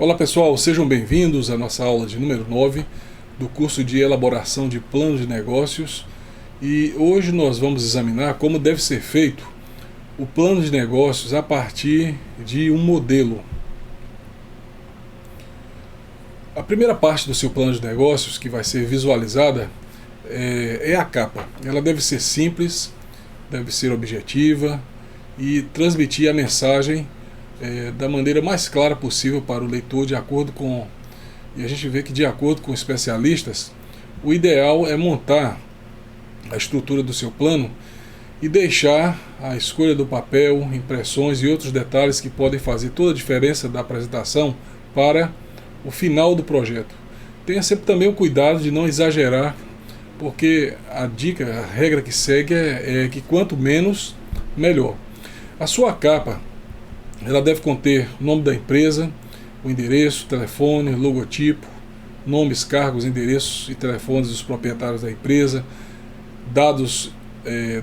Olá pessoal, sejam bem-vindos à nossa aula de número 9 do curso de elaboração de planos de negócios, e hoje nós vamos examinar como deve ser feito o plano de negócios a partir de um modelo. A primeira parte do seu plano de negócios que vai ser visualizada é a capa. Ela deve ser simples, deve ser objetiva e transmitir a mensagem da maneira mais clara possível para o leitor, de acordo com... E a gente vê que, de acordo com especialistas, o ideal é montar a estrutura do seu plano e deixar a escolha do papel, impressões e outros detalhes que podem fazer toda a diferença da apresentação para o final do projeto. Tenha sempre também o cuidado de não exagerar, porque a regra que segue é que quanto menos, melhor. A sua capa, ela deve conter o nome da empresa, o endereço, telefone, logotipo, nomes, cargos, endereços e telefones dos proprietários da empresa, dados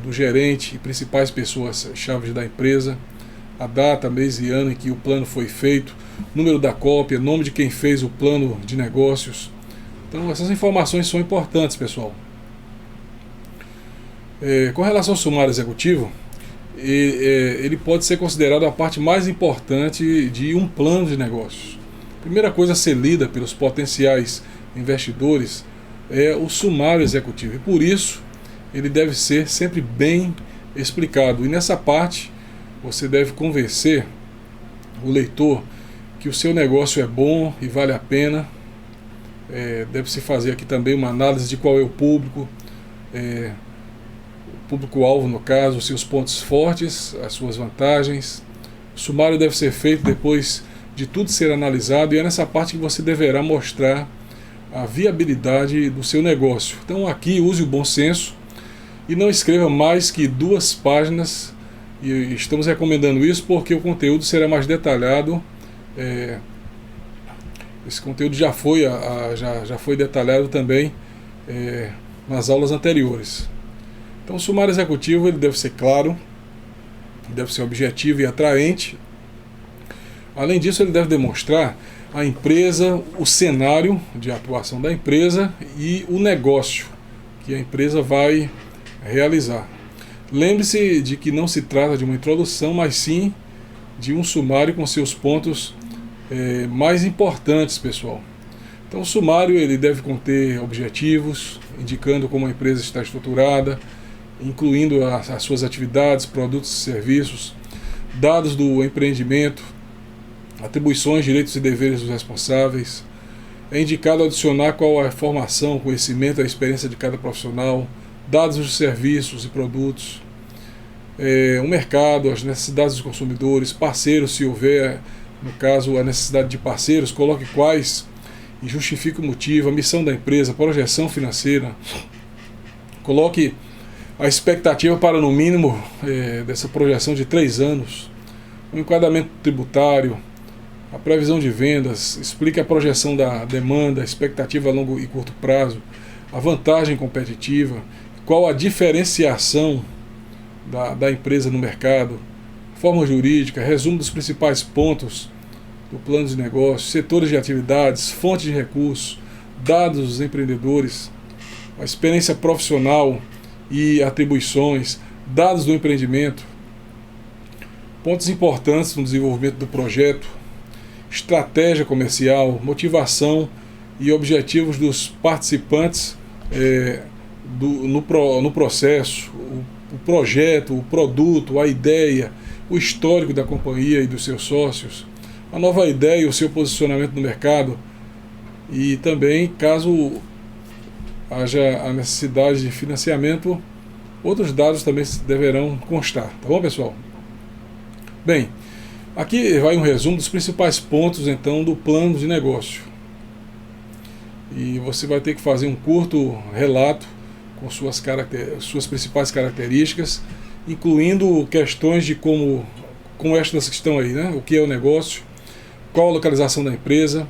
do gerente e principais pessoas-chave da empresa, a data, mês e ano em que o plano foi feito, número da cópia, nome de quem fez o plano de negócios. Então essas informações são importantes, pessoal. Com relação ao sumário executivo, ele pode ser considerado a parte mais importante de um plano de negócios. A primeira coisa a ser lida pelos potenciais investidores é o sumário executivo, e por isso ele deve ser sempre bem explicado. E nessa parte você deve convencer o leitor que o seu negócio é bom e vale a pena. Deve-se fazer aqui também uma análise de qual é o público, público-alvo no caso, os seus pontos fortes, as suas vantagens. O sumário deve ser feito depois de tudo ser analisado, e é nessa parte que você deverá mostrar a viabilidade do seu negócio. Então aqui use o bom senso e não escreva mais que 2 páginas, e estamos recomendando isso porque o conteúdo será mais detalhado. Esse conteúdo já foi detalhado também nas aulas anteriores. Então o sumário executivo ele deve ser claro, deve ser objetivo e atraente. Além disso, ele deve demonstrar a empresa, o cenário de atuação da empresa e o negócio que a empresa vai realizar. Lembre-se de que não se trata de uma introdução, mas sim de um sumário com seus pontos mais importantes, pessoal. Então o sumário ele deve conter objetivos, indicando como a empresa está estruturada, incluindo as suas atividades, produtos e serviços, dados do empreendimento, atribuições, direitos e deveres dos responsáveis. É indicado adicionar qual é a formação, o conhecimento, a experiência de cada profissional, dados dos serviços e produtos, o mercado, as necessidades dos consumidores, parceiros, se houver, no caso, a necessidade de parceiros, coloque quais e justifique o motivo, a missão da empresa, projeção financeira, coloque a expectativa para, no mínimo, dessa projeção de 3 anos, o enquadramento tributário, a previsão de vendas, explique a projeção da demanda, a expectativa a longo e curto prazo, a vantagem competitiva, qual a diferenciação da empresa no mercado, forma jurídica, resumo dos principais pontos do plano de negócio, setores de atividades, fontes de recursos, dados dos empreendedores, a experiência profissional e atribuições, dados do empreendimento, pontos importantes no desenvolvimento do projeto, estratégia comercial, motivação e objetivos dos participantes no processo, o projeto, o produto, a ideia, o histórico da companhia e dos seus sócios, a nova ideia e o seu posicionamento no mercado, e também, caso haja a necessidade de financiamento, outros dados também deverão constar, tá bom, pessoal? Bem, aqui vai um resumo dos principais pontos então do plano de negócio, e você vai ter que fazer um curto relato com suas principais características, incluindo questões de como estas que estão aí, né? O que é o negócio, qual a localização da empresa,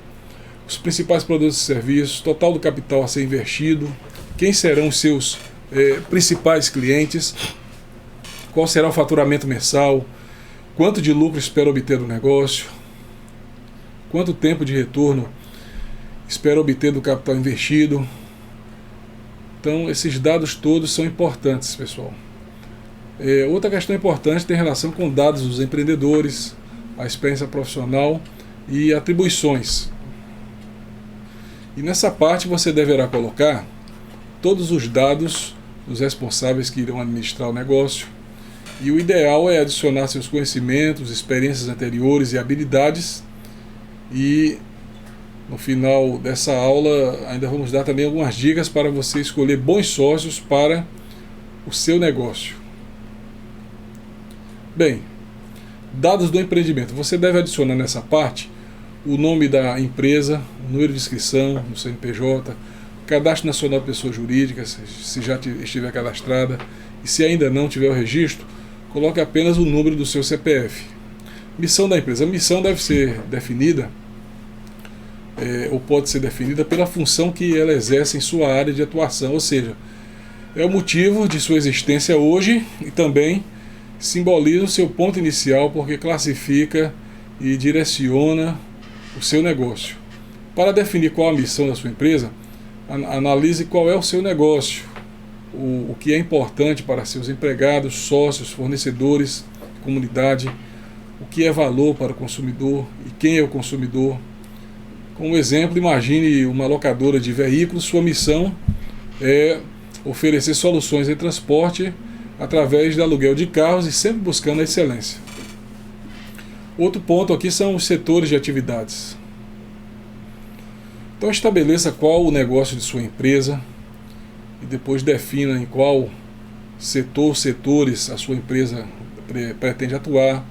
os principais produtos e serviços, total do capital a ser investido, quem serão os seus principais clientes, qual será o faturamento mensal, quanto de lucro espera obter do negócio, quanto tempo de retorno espera obter do capital investido. Então, esses dados todos são importantes, pessoal. Outra questão importante tem relação com dados dos empreendedores, a experiência profissional e atribuições. E nessa parte você deverá colocar todos os dados dos responsáveis que irão administrar o negócio. E o ideal é adicionar seus conhecimentos, experiências anteriores e habilidades. E no final dessa aula ainda vamos dar também algumas dicas para você escolher bons sócios para o seu negócio. Bem, dados do empreendimento. Você deve adicionar nessa parte o nome da empresa, o número de inscrição no CNPJ, o Cadastro Nacional de Pessoas Jurídicas, se já estiver cadastrada, e se ainda não tiver o registro, coloque apenas o número do seu CPF. Missão da empresa. A missão deve ser definida, ou pode ser definida pela função que ela exerce em sua área de atuação, ou seja, é o motivo de sua existência hoje e também simboliza o seu ponto inicial, porque classifica e direciona o seu negócio. Para definir qual a missão da sua empresa, analise qual é o seu negócio, o que é importante para seus empregados, sócios, fornecedores, comunidade, o que é valor para o consumidor e quem é o consumidor. Como exemplo, imagine uma locadora de veículos. Sua missão é oferecer soluções de transporte através do aluguel de carros e sempre buscando a excelência. Outro ponto aqui são os setores de atividades. Então estabeleça qual o negócio de sua empresa e depois defina em qual setores a sua empresa pretende atuar.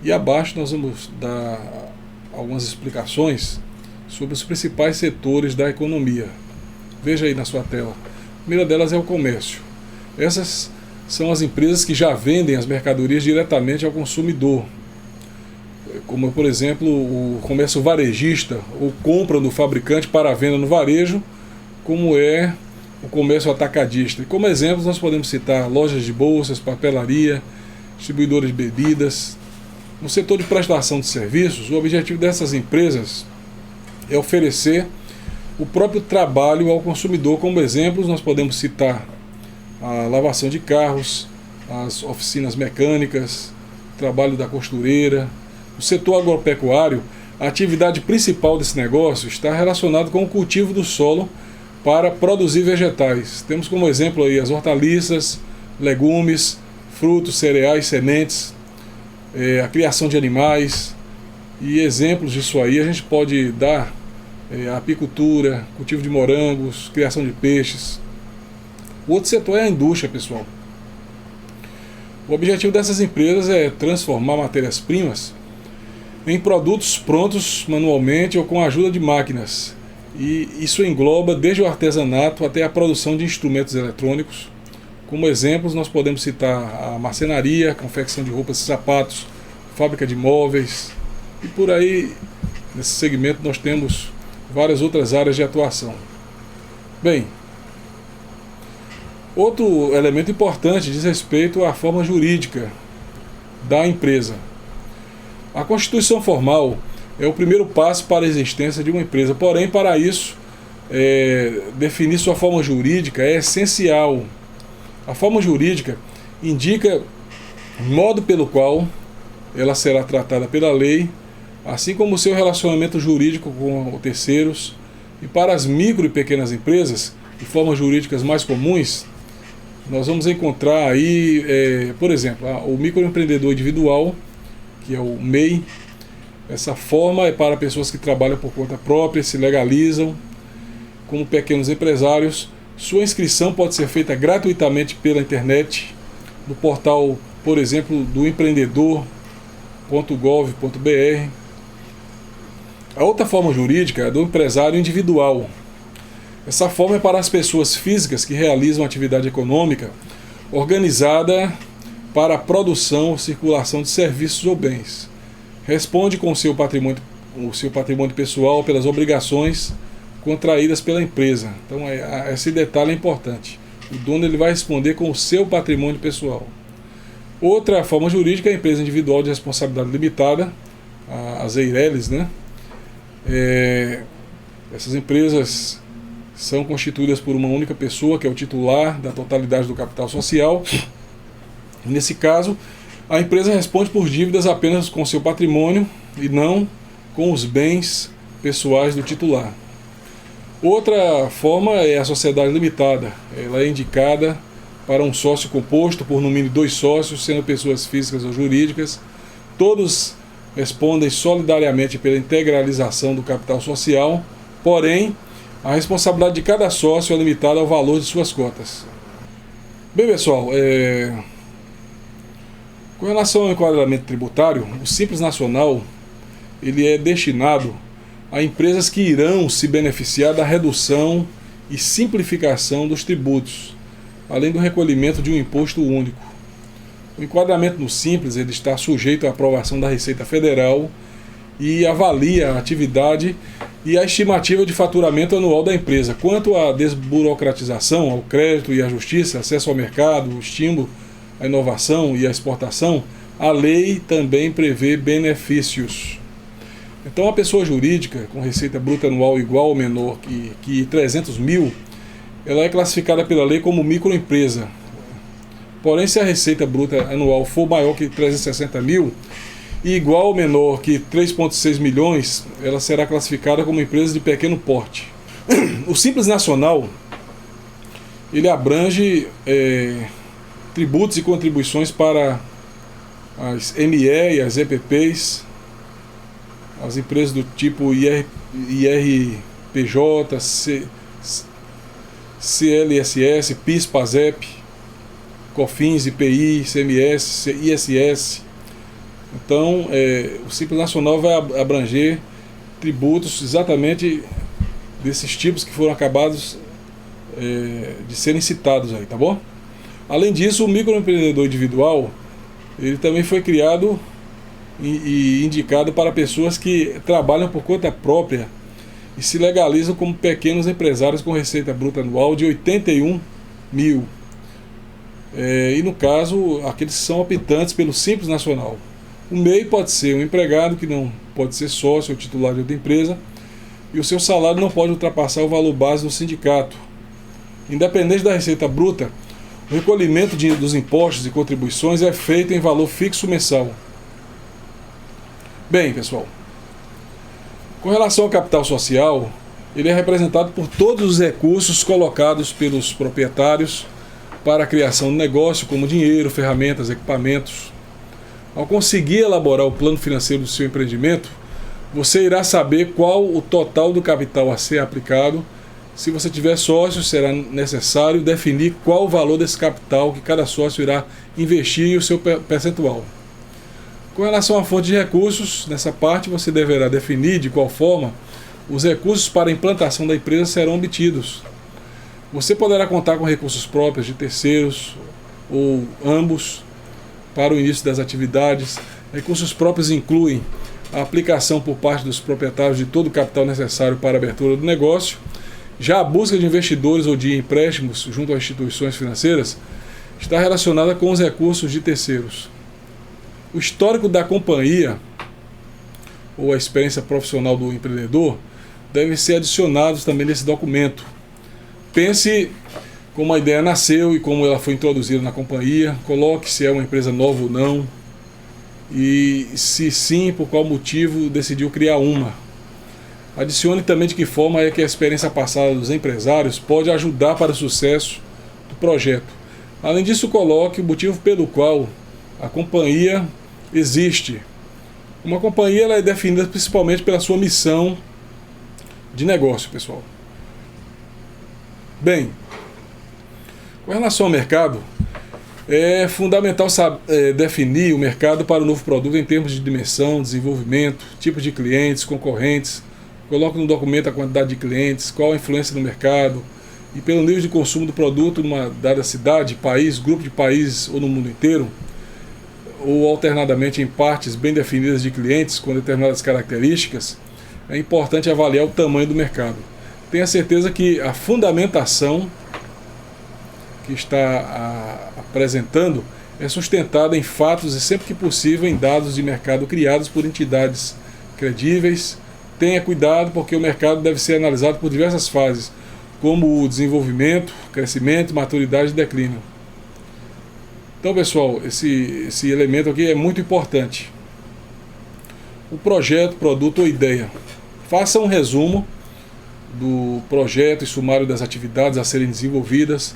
E abaixo nós vamos dar algumas explicações sobre os principais setores da economia. Veja aí na sua tela. A primeira delas é o comércio. Essas são as empresas que já vendem as mercadorias diretamente ao consumidor, como por exemplo o comércio varejista, ou compra do fabricante para a venda no varejo, como é o comércio atacadista. E como exemplos nós podemos citar lojas de bolsas, papelaria, distribuidores de bebidas. No setor de prestação de serviços, o objetivo dessas empresas é oferecer o próprio trabalho ao consumidor. Como exemplos nós podemos citar a lavação de carros, as oficinas mecânicas, o trabalho da costureira. No setor agropecuário, a atividade principal desse negócio está relacionada com o cultivo do solo para produzir vegetais. Temos como exemplo aí as hortaliças, legumes, frutos, cereais, sementes, a criação de animais. E exemplos disso aí a gente pode dar a apicultura, cultivo de morangos, criação de peixes. O outro setor é a indústria, pessoal. O objetivo dessas empresas é transformar matérias-primas em produtos prontos manualmente ou com a ajuda de máquinas. E isso engloba desde o artesanato até a produção de instrumentos eletrônicos. Como exemplos, nós podemos citar a marcenaria, a confecção de roupas e sapatos, fábrica de móveis. E por aí, nesse segmento, nós temos várias outras áreas de atuação. Bem, outro elemento importante diz respeito à forma jurídica da empresa. A constituição formal é o primeiro passo para a existência de uma empresa, porém, para isso, definir sua forma jurídica é essencial. A forma jurídica indica o modo pelo qual ela será tratada pela lei, assim como o seu relacionamento jurídico com terceiros. E para as micro e pequenas empresas, de formas jurídicas mais comuns, nós vamos encontrar aí, por exemplo, o microempreendedor individual, que é o MEI. Essa forma é para pessoas que trabalham por conta própria, se legalizam como pequenos empresários. Sua inscrição pode ser feita gratuitamente pela internet, no portal, por exemplo, do empreendedor.gov.br. A outra forma jurídica é do empresário individual. Essa forma é para as pessoas físicas que realizam atividade econômica organizada para a produção ou circulação de serviços ou bens. Responde com o seu patrimônio pessoal pelas obrigações contraídas pela empresa. Então esse detalhe é importante. O dono ele vai responder com o seu patrimônio pessoal. Outra forma jurídica é a empresa individual de responsabilidade limitada, as EIRELIs, né? Essas empresas são constituídas por uma única pessoa, que é o titular da totalidade do capital social. Nesse caso, a empresa responde por dívidas apenas com seu patrimônio e não com os bens pessoais do titular. Outra forma é a sociedade limitada. Ela é indicada para um sócio composto por no mínimo 2 sócios, sendo pessoas físicas ou jurídicas. Todos respondem solidariamente pela integralização do capital social, porém, a responsabilidade de cada sócio é limitada ao valor de suas cotas. Bem, pessoal, com relação ao enquadramento tributário, o Simples Nacional ele é destinado a empresas que irão se beneficiar da redução e simplificação dos tributos, além do recolhimento de um imposto único. O enquadramento no Simples ele está sujeito à aprovação da Receita Federal e avalia a atividade e a estimativa de faturamento anual da empresa. Quanto à desburocratização, ao crédito e à justiça, acesso ao mercado, o estímulo à inovação e à exportação, a lei também prevê benefícios. Então, a pessoa jurídica com receita bruta anual igual ou menor que 300 mil, ela é classificada pela lei como microempresa. Porém, se a receita bruta anual for maior que 360 mil e igual ou menor que 3,6 milhões, ela será classificada como empresa de pequeno porte. O Simples Nacional ele abrange tributos e contribuições para as ME e as EPPs, as empresas do tipo IRPJ, CLSS, PIS, PASEP, COFINS, IPI, ICMS, ISS. Então, o Simples Nacional vai abranger tributos exatamente desses tipos que foram acabados de serem citados aí, tá bom? Além disso, o microempreendedor individual, ele também foi criado e indicado para pessoas que trabalham por conta própria e se legalizam como pequenos empresários com receita bruta anual de 81 mil. E no caso, aqueles que são optantes pelo Simples Nacional. O MEI pode ser um empregado que não pode ser sócio ou titular de outra empresa e o seu salário não pode ultrapassar o valor base do sindicato. Independente da receita bruta, o recolhimento dos impostos e contribuições é feito em valor fixo mensal. Bem, pessoal, com relação ao capital social, ele é representado por todos os recursos colocados pelos proprietários para a criação do negócio, como dinheiro, ferramentas, equipamentos. Ao conseguir elaborar o plano financeiro do seu empreendimento, você irá saber qual o total do capital a ser aplicado. Se você tiver sócios, será necessário definir qual o valor desse capital que cada sócio irá investir e o seu percentual. Com relação à fonte de recursos, nessa parte você deverá definir de qual forma os recursos para a implantação da empresa serão obtidos. Você poderá contar com recursos próprios de terceiros ou ambos para o início das atividades. Recursos próprios incluem a aplicação por parte dos proprietários de todo o capital necessário para a abertura do negócio. Já a busca de investidores ou de empréstimos junto a instituições financeiras está relacionada com os recursos de terceiros. O histórico da companhia ou a experiência profissional do empreendedor devem ser adicionados também nesse documento. Pense como a ideia nasceu e como ela foi introduzida na companhia, coloque se é uma empresa nova ou não, e se sim, por qual motivo decidiu criar uma. Adicione também de que forma é que a experiência passada dos empresários pode ajudar para o sucesso do projeto. Além disso, coloque o motivo pelo qual a companhia existe. Uma companhia ela é definida principalmente pela sua missão de negócio, pessoal. Bem, com relação ao mercado, é fundamental definir o mercado para o novo produto em termos de dimensão, desenvolvimento, tipo de clientes, concorrentes. Coloque no documento a quantidade de clientes, qual a influência no mercado e pelo nível de consumo do produto numa dada cidade, país, grupo de países ou no mundo inteiro, ou alternadamente em partes bem definidas de clientes com determinadas características. É importante avaliar o tamanho do mercado. Tenha certeza que a fundamentação que está apresentando é sustentada em fatos e sempre que possível em dados de mercado criados por entidades credíveis, tenha cuidado, porque o mercado deve ser analisado por diversas fases, como o desenvolvimento, crescimento, maturidade e declínio. Então, pessoal, esse elemento aqui é muito importante. O projeto, produto ou ideia. Faça um resumo do projeto e sumário das atividades a serem desenvolvidas.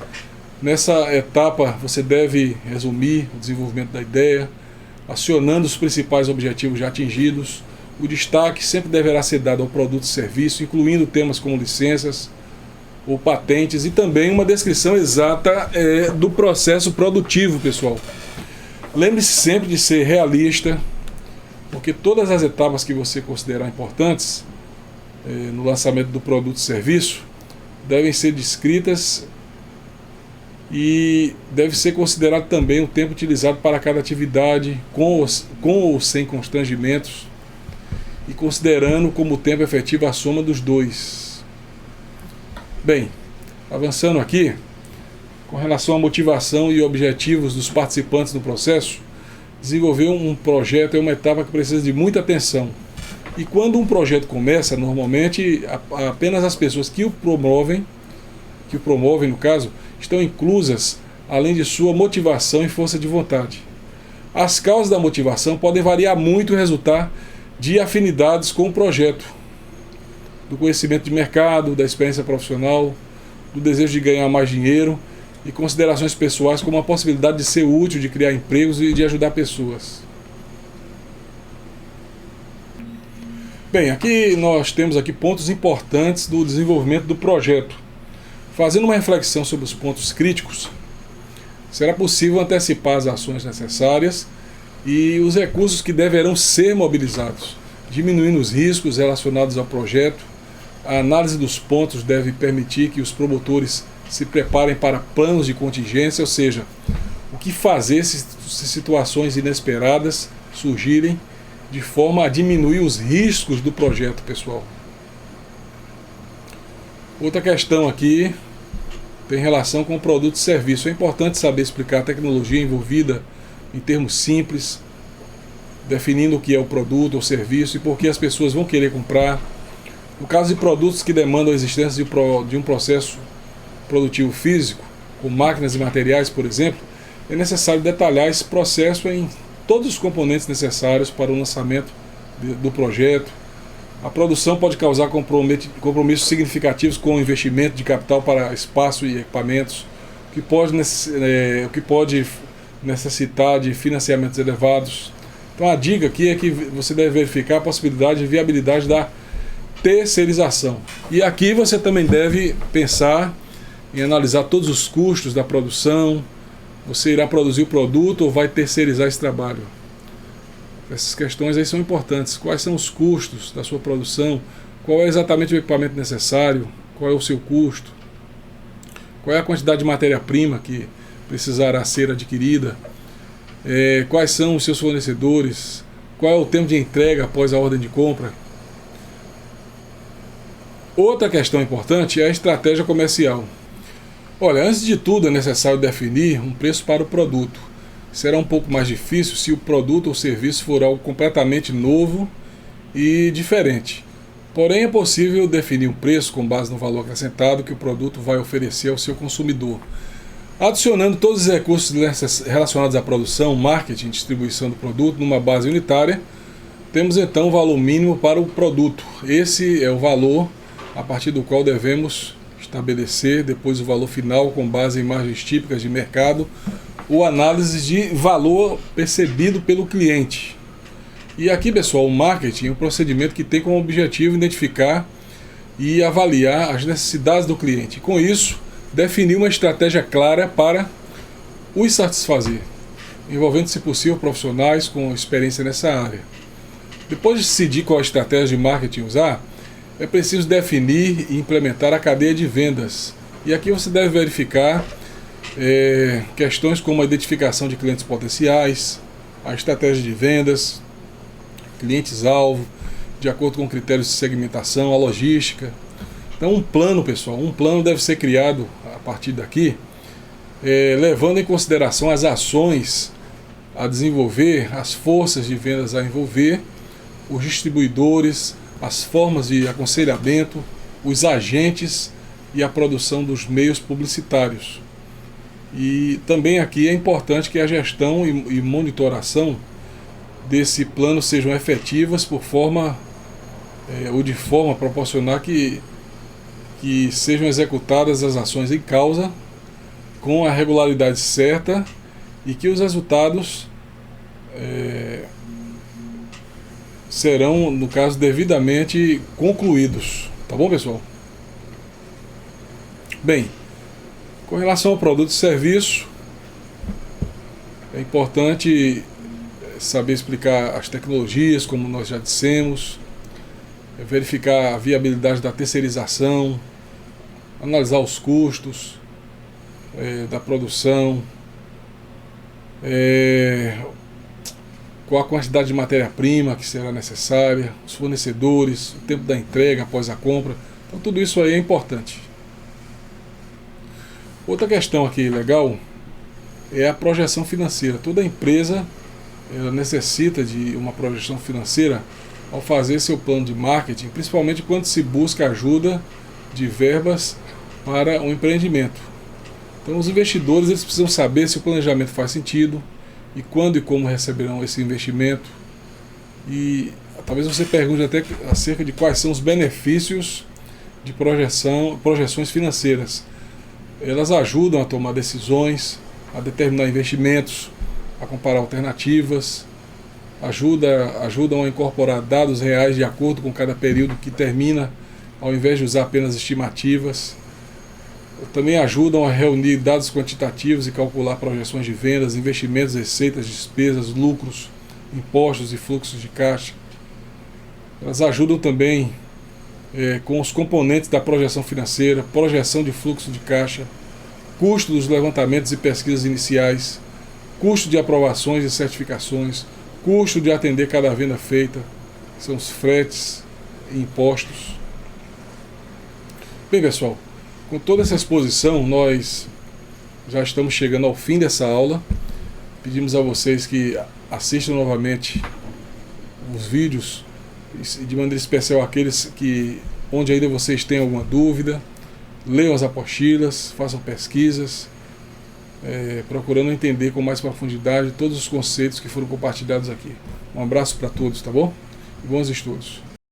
Nessa etapa, você deve resumir o desenvolvimento da ideia, acionando os principais objetivos já atingidos. O destaque sempre deverá ser dado ao produto e serviço, incluindo temas como licenças ou patentes, e também uma descrição exata do processo produtivo, pessoal. Lembre-se sempre de ser realista, porque todas as etapas que você considerar importantes no lançamento do produto e serviço devem ser descritas, e deve ser considerado também o tempo utilizado para cada atividade, com ou sem constrangimentos, e considerando como tempo efetivo a soma dos dois. Bem, avançando aqui, com relação à motivação e objetivos dos participantes do processo, desenvolver um projeto é uma etapa que precisa de muita atenção. E quando um projeto começa, normalmente apenas as pessoas que o promovem no caso, estão inclusas, além de sua motivação e força de vontade. As causas da motivação podem variar muito e resultar de afinidades com o projeto, do conhecimento de mercado, da experiência profissional, do desejo de ganhar mais dinheiro e considerações pessoais, como a possibilidade de ser útil, de criar empregos e de ajudar pessoas. Bem, aqui nós temos aqui pontos importantes do desenvolvimento do projeto. Fazendo uma reflexão sobre os pontos críticos, será possível antecipar as ações necessárias e os recursos que deverão ser mobilizados, diminuindo os riscos relacionados ao projeto. A análise dos pontos deve permitir que os promotores se preparem para planos de contingência, ou seja, o que fazer se situações inesperadas surgirem, de forma a diminuir os riscos do projeto, pessoal. Outra questão aqui tem relação com o produto e serviço. É importante saber explicar a tecnologia envolvida em termos simples, definindo o que é o produto ou serviço e por que as pessoas vão querer comprar. No caso de produtos que demandam a existência de um processo produtivo físico, com máquinas e materiais, por exemplo, é necessário detalhar esse processo em todos os componentes necessários para o lançamento do projeto. A produção pode causar compromissos significativos com o investimento de capital para espaço e equipamentos, o que pode necessitar de financiamentos elevados. Então a dica aqui é que você deve verificar a possibilidade e viabilidade da terceirização. E aqui você também deve pensar em analisar todos os custos da produção. Você irá produzir o produto ou vai terceirizar esse trabalho? Essas questões aí são importantes. Quais são os custos da sua produção? Qual é exatamente o equipamento necessário? Qual é o seu custo? Qual é a quantidade de matéria-prima que precisará ser adquirida? Quais são os seus fornecedores? Qual é o tempo de entrega após a ordem de compra? Outra questão importante é a estratégia comercial. Olha, antes de tudo é necessário definir um preço para o produto. Será um pouco mais difícil se o produto ou serviço for algo completamente novo e diferente. Porém, é possível definir um preço com base no valor acrescentado que o produto vai oferecer ao seu consumidor. Adicionando todos os recursos relacionados à produção, marketing e distribuição do produto numa base unitária, temos então o valor mínimo para o produto. Esse é o valor a partir do qual devemos estabelecer depois o valor final com base em margens típicas de mercado ou análise de valor percebido pelo cliente. E aqui, pessoal, o marketing é um procedimento que tem como objetivo identificar e avaliar as necessidades do cliente. Com isso, definir uma estratégia clara para os satisfazer, envolvendo, se possível, profissionais com experiência nessa área. Depois de decidir qual estratégia de marketing usar, é preciso definir e implementar a cadeia de vendas. E aqui você deve verificar questões como a identificação de clientes potenciais, a estratégia de vendas, clientes-alvo, de acordo com critérios de segmentação, a logística. Então um plano, pessoal, deve ser criado a partir daqui, levando em consideração as ações a desenvolver, as forças de vendas a envolver, os distribuidores, as formas de aconselhamento, os agentes e a produção dos meios publicitários. E também aqui é importante que a gestão e monitoração desse plano sejam efetivas por forma ou de forma a proporcionar que sejam executadas as ações em causa com a regularidade certa e que os resultados serão, no caso, devidamente concluídos. Tá bom, pessoal? Bem, com relação ao produto e serviço, é importante saber explicar as tecnologias, como nós já dissemos, verificar a viabilidade da terceirização, analisar os custos da produção, qual a quantidade de matéria-prima que será necessária, os fornecedores, o tempo da entrega após a compra. Então tudo isso aí é importante. Outra questão aqui legal é a projeção financeira. Toda empresa ela necessita de uma projeção financeira ao fazer seu plano de marketing, principalmente quando se busca ajuda de verbas para um empreendimento. Então os investidores eles precisam saber se o planejamento faz sentido e quando e como receberão esse investimento. E talvez você pergunte até acerca de quais são os benefícios de projeções financeiras. Elas ajudam a tomar decisões, a determinar investimentos, a comparar alternativas, ajudam a incorporar dados reais de acordo com cada período que termina, ao invés de usar apenas estimativas. Também ajudam a reunir dados quantitativos e calcular projeções de vendas, investimentos, receitas, despesas, lucros, impostos e fluxos de caixa. Elas ajudam também com os componentes da projeção financeira, projeção de fluxo de caixa, custo dos levantamentos e pesquisas iniciais, custo de aprovações e certificações, custo de atender cada venda feita, são os fretes e impostos. Bem, pessoal, com toda essa exposição, nós já estamos chegando ao fim dessa aula. Pedimos a vocês que assistam novamente os vídeos, e de maneira especial aqueles onde ainda vocês têm alguma dúvida, leiam as apostilas, façam pesquisas, procurando entender com mais profundidade todos os conceitos que foram compartilhados aqui. Um abraço para todos, tá bom? E bons estudos.